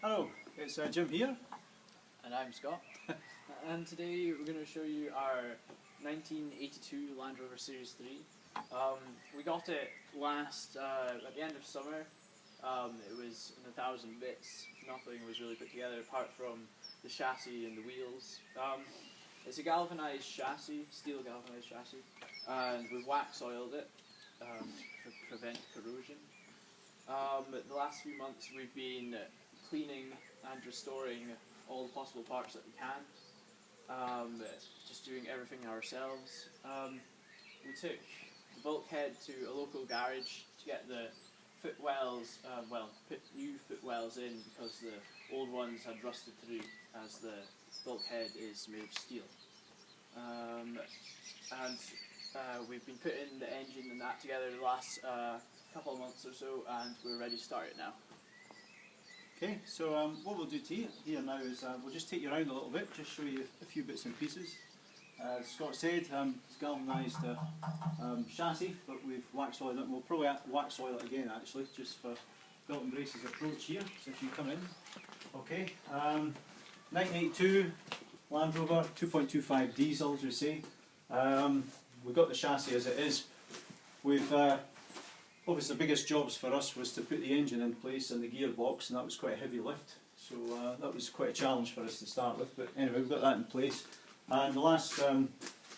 Hello, it's Jim here. And I'm Scott. And today we're going to show you our 1982 Landrover Series 3. We got it at the end of summer. It was in 1,000 bits. Nothing was really put together apart from the chassis and the wheels. It's a galvanized chassis, steel galvanized chassis, and we've wax oiled it to prevent corrosion. The last few months we've been cleaning and restoring all the possible parts that we can, just doing everything ourselves. We took the bulkhead to a local garage to get the footwells, put new footwells in because the old ones had rusted through as the bulkhead is made of steel. We've been putting the engine and that together the last couple of months or so, and we're ready to start it now. Okay, so what we'll do here now is we'll just take you around a little bit, just show you a few bits and pieces. As Scott said, it's galvanised chassis, but we've wax oiled it. We'll probably wax oil it again actually, just for Belt and Brace's approach here. So if you come in, okay. 1982 Land Rover 2.25 diesel, as we say. We've got the chassis as it is. We've obviously the biggest jobs for us was to put the engine in place and the gearbox, and that was quite a heavy lift. So that was quite a challenge for us to start with. But anyway, we've got that in place. And the last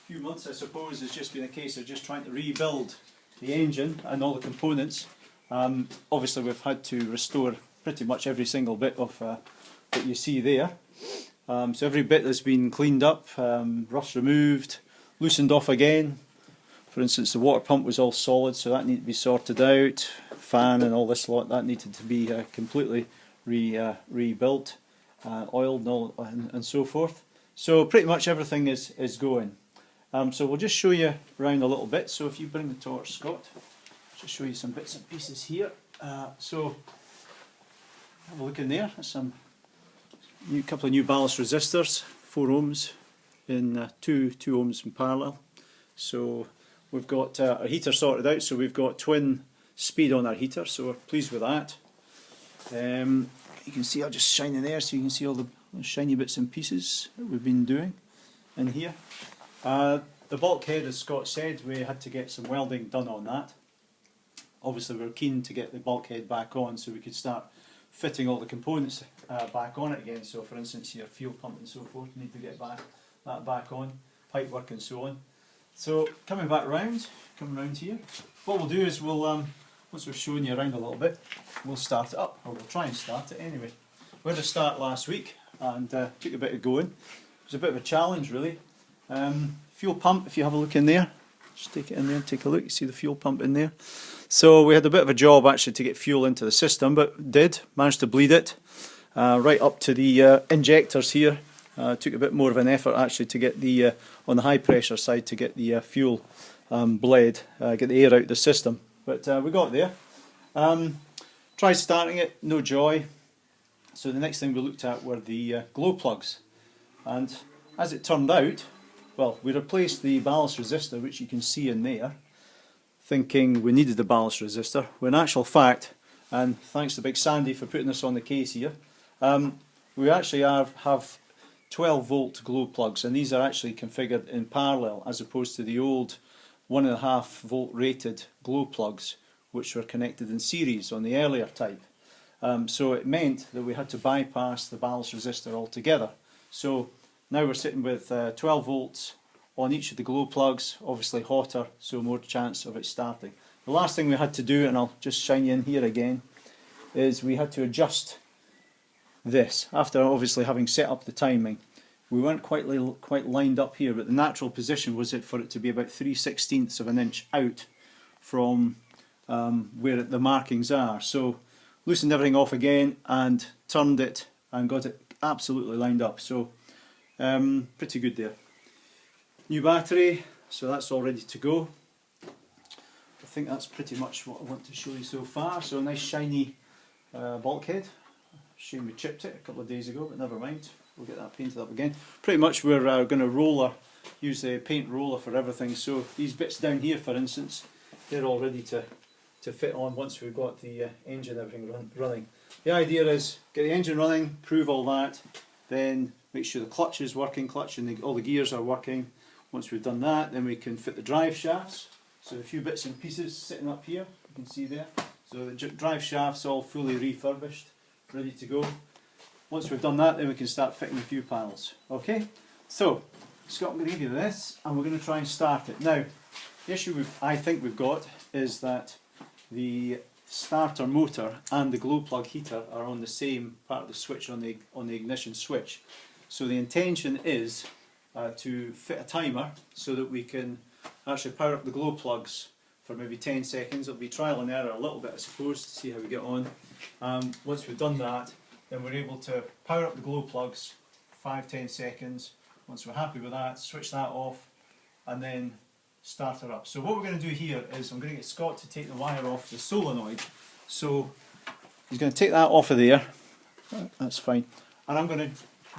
few months, I suppose, has just been a case of just trying to rebuild the engine and all the components. Obviously, we've had to restore pretty much every single bit of that you see there. So every bit has been cleaned up, rust removed, loosened off again. For instance, the water pump was all solid, so that needed to be sorted out. Fan and all this lot, that needed to be completely rebuilt, oiled and so forth. So pretty much everything is going. So we'll just show you around a little bit. So if you bring the torch, Scott, just show you some bits and pieces here. So have a look in there. There's some couple of new ballast resistors, 4 ohms in 2 ohms in parallel. So we've got our heater sorted out, so we've got twin speed on our heater, so we're pleased with that. You can see I'll just shine in there so you can see all the shiny bits and pieces that we've been doing in here. The bulkhead, as Scott said, we had to get some welding done on that. Obviously we're keen to get the bulkhead back on so we could start fitting all the components back on it again. So for instance your fuel pump and so forth, need to get that back on, pipe work and so on. So coming round here, what we'll do is we'll, once we've shown you around a little bit, we'll start it up, or we'll try and start it anyway. We had a start last week and took a bit of going. It was a bit of a challenge really. Fuel pump, if you have a look in there, just take it in there and take a look, you see the fuel pump in there. So we had a bit of a job actually to get fuel into the system, but managed to bleed it right up to the injectors here. Took a bit more of an effort actually to get the, on the high pressure side, to get the fuel blade, get the air out of the system. But we got there. Tried starting it, no joy. So the next thing we looked at were the glow plugs. And as it turned out, well, we replaced the ballast resistor, which you can see in there, thinking we needed the ballast resistor, when in actual fact, and thanks to Big Sandy for putting this on the case here, we actually have 12 volt glow plugs, and these are actually configured in parallel as opposed to the old 1.5 volt rated glow plugs which were connected in series on the earlier type. So it meant that we had to bypass the ballast resistor altogether. So now we're sitting with 12 volts on each of the glow plugs, obviously hotter, so more chance of it starting. The last thing we had to do, and I'll just shine you in here again, is we had to adjust this. After obviously having set up the timing, we weren't quite lined up here, but the natural position was for it to be about 3/16 of an inch out from where the markings are. So loosened everything off again and turned it and got it absolutely lined up. So pretty good there. New battery, so that's all ready to go. I think that's pretty much what I want to show you so far. So a nice shiny bulkhead. Shame we chipped it a couple of days ago, but never mind. We'll get that painted up again. Pretty much we're going to use the paint roller for everything. So these bits down here, for instance, they're all ready to fit on once we've got the engine and everything running. the idea is get the engine running, prove all that, then make sure the clutch is working, all the gears are working. Once we've done that, then we can fit the drive shafts. So a few bits and pieces sitting up here, you can see there. So the drive shafts all fully refurbished, ready to go. Once we've done that, then we can start fitting a few panels. Okay, so Scott, I'm going to give you this, and we're going to try and start it. Now, the issue I think we've got is that the starter motor and the glow plug heater are on the same part of the switch on the ignition switch. So the intention is to fit a timer so that we can actually power up the glow plugs for maybe 10 seconds. It'll be trial and error a little bit, I suppose, to see how we get on. Once we've done that, then we're able to power up the glow plugs 5-10 seconds. Once we're happy with that, switch that off and then start her up. So what we're going to do here is I'm going to get Scott to take the wire off the solenoid. So he's going to take that off of there. That's fine. And I'm going to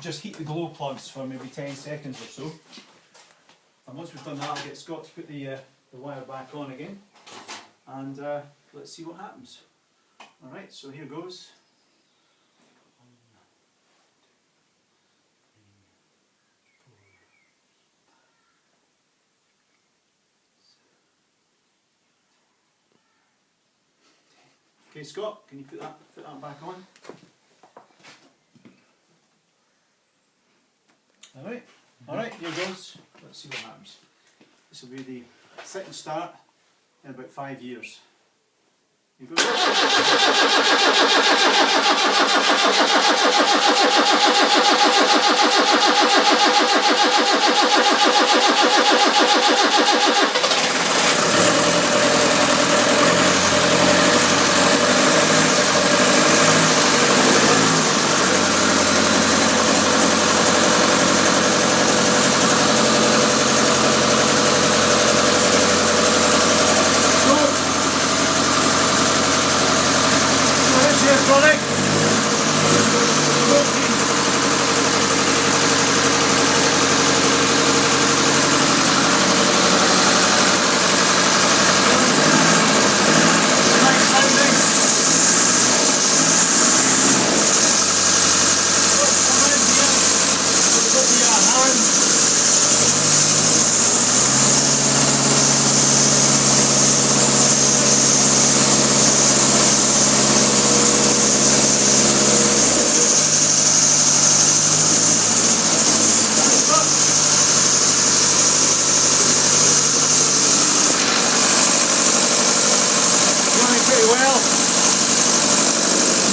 just heat the glow plugs for maybe 10 seconds or so. And once we've done that, I'll get Scott to put the wire back on again. And let's see what happens. Alright, so here goes. Okay, Scott, can you put that back on? Alright, here goes. Let's see what happens. This will be the second start in about 5 years. Here goes.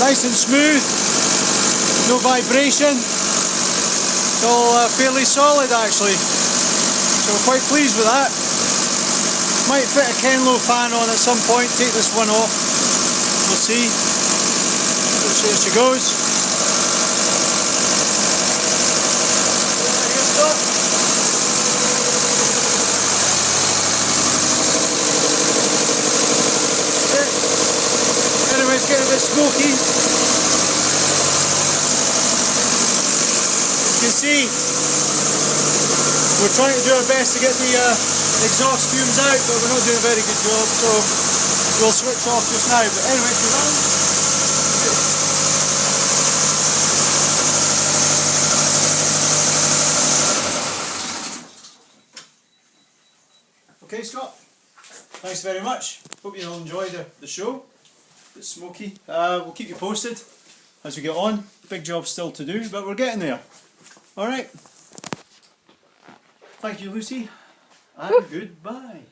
Nice and smooth, no vibration, it's all fairly solid actually, so we're quite pleased with that. Might fit a Kenlo fan on at some point, take this one off, we'll see. There she goes. Anyway, it's getting a bit smoky. You can see we're trying to do our best to get the exhaust fumes out, but we're not doing a very good job, so we'll switch off just now. But anyway, we're done. Okay, Scott, thanks very much. Hope you all enjoyed the show. It's smoky. We'll keep you posted as we get on. Big job still to do, but we're getting there. Alright. Thank you, Lucy, and goodbye.